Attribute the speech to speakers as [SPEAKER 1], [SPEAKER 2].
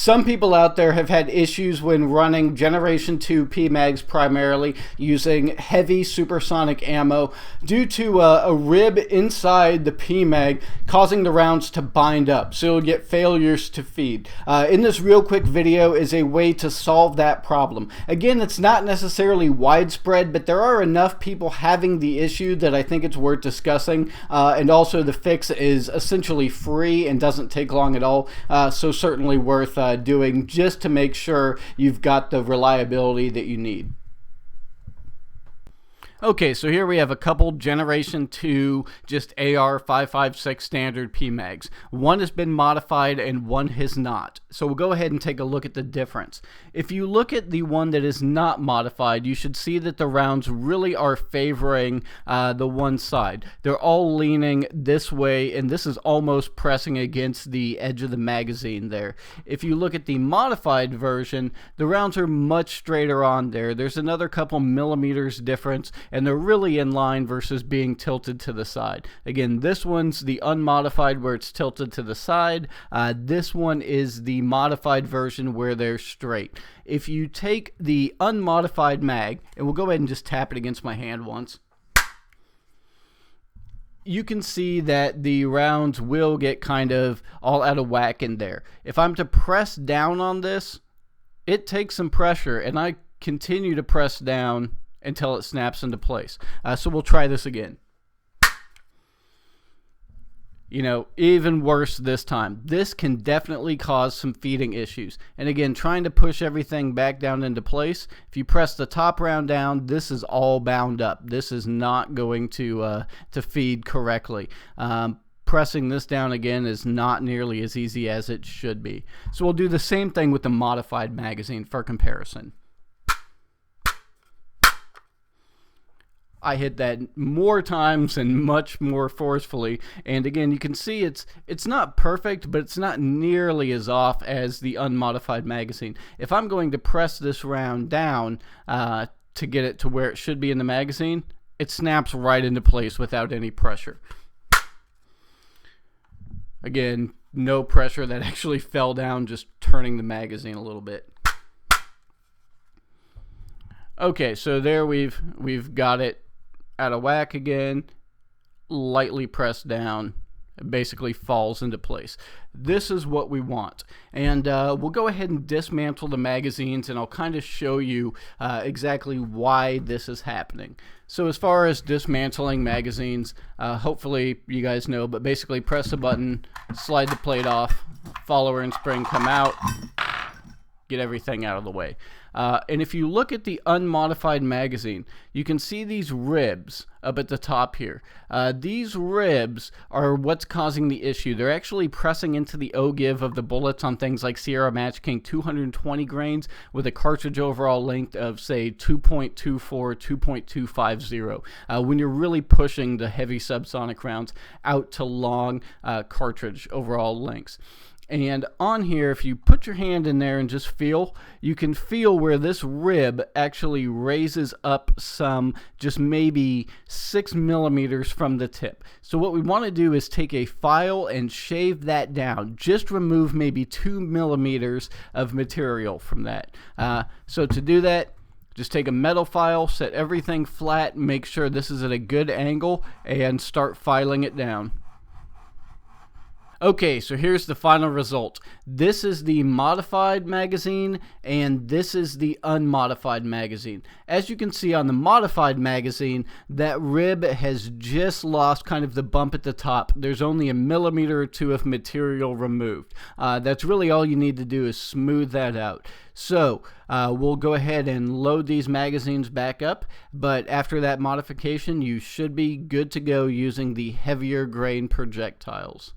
[SPEAKER 1] Some people out there have had issues when running Generation 2 Pmags primarily using heavy supersonic ammo due to a rib inside the Pmag causing the rounds to bind up, so you'll get failures to feed. In this real quick video is a way to solve that problem. Again, it's not necessarily widespread, but there are enough people having the issue that I think it's worth discussing, and also the fix is essentially free and doesn't take long at all, so certainly worth doing just to make sure you've got the reliability that you need. Okay, so here we have a couple Generation 2 just AR-556 standard Pmags. One has been modified and one has not. So we'll go ahead and take a look at the difference. If you look at the one that is not modified, you should see that the rounds really are favoring the one side. They're all leaning this way, and this is almost pressing against the edge of the magazine there. If you look at the modified version, the rounds are much straighter on there. There's another couple millimeters difference, and they're really in line versus being tilted to the side. Again, this one's the unmodified where it's tilted to the side. This one is the modified version where they're straight. If you take the unmodified mag, and we'll go ahead and just tap it against my hand once, you can see that the rounds will get kind of all out of whack in there. If I'm to press down on this, it takes some pressure, and I continue to press down until it snaps into place. So we'll try this again. You know, even worse this time. This can definitely cause some feeding issues. And again, trying to push everything back down into place, if you press the top round down, this is all bound up. This is not going to feed correctly. Pressing this down again is not nearly as easy as it should be. So we'll do the same thing with the modified magazine for comparison. I hit that more times and much more forcefully, and again you can see it's not perfect, but it's not nearly as off as the unmodified magazine. If I'm going to press this round down to get it to where it should be in the magazine, it snaps right into place without any pressure. Again, no pressure. That actually fell down just turning the magazine a little bit. Okay, so there we've got it out of whack again, lightly pressed down, it basically falls into place. This is what we want, and we'll go ahead and dismantle the magazines, and I'll kind of show you exactly why this is happening. So as far as dismantling magazines, hopefully you guys know, but basically press a button, slide the plate off, follower and spring come out, get everything out of the way. And if you look at the unmodified magazine, you can see these ribs up at the top here. These ribs are what's causing the issue. They're actually pressing into the O-give of the bullets on things like Sierra Match King 220 grains with a cartridge overall length of, say, 2.24, 2.250, when you're really pushing the heavy subsonic rounds out to long cartridge overall lengths. And on here, if you put your hand in there and just feel, you can feel where this rib actually raises up some, just maybe 6 millimeters from the tip. So what we want to do is take a file and shave that down. Just remove maybe 2 millimeters of material from that. So to do that, just take a metal file, set everything flat, make sure this is at a good angle, and start filing it down. Okay, so here's the final result. This is the modified magazine, and this is the unmodified magazine. As you can see on the modified magazine, that rib has just lost kind of the bump at the top. There's only a millimeter or two of material removed. That's really all you need to do is smooth that out. So we'll go ahead and load these magazines back up, but after that modification, you should be good to go using the heavier grain projectiles.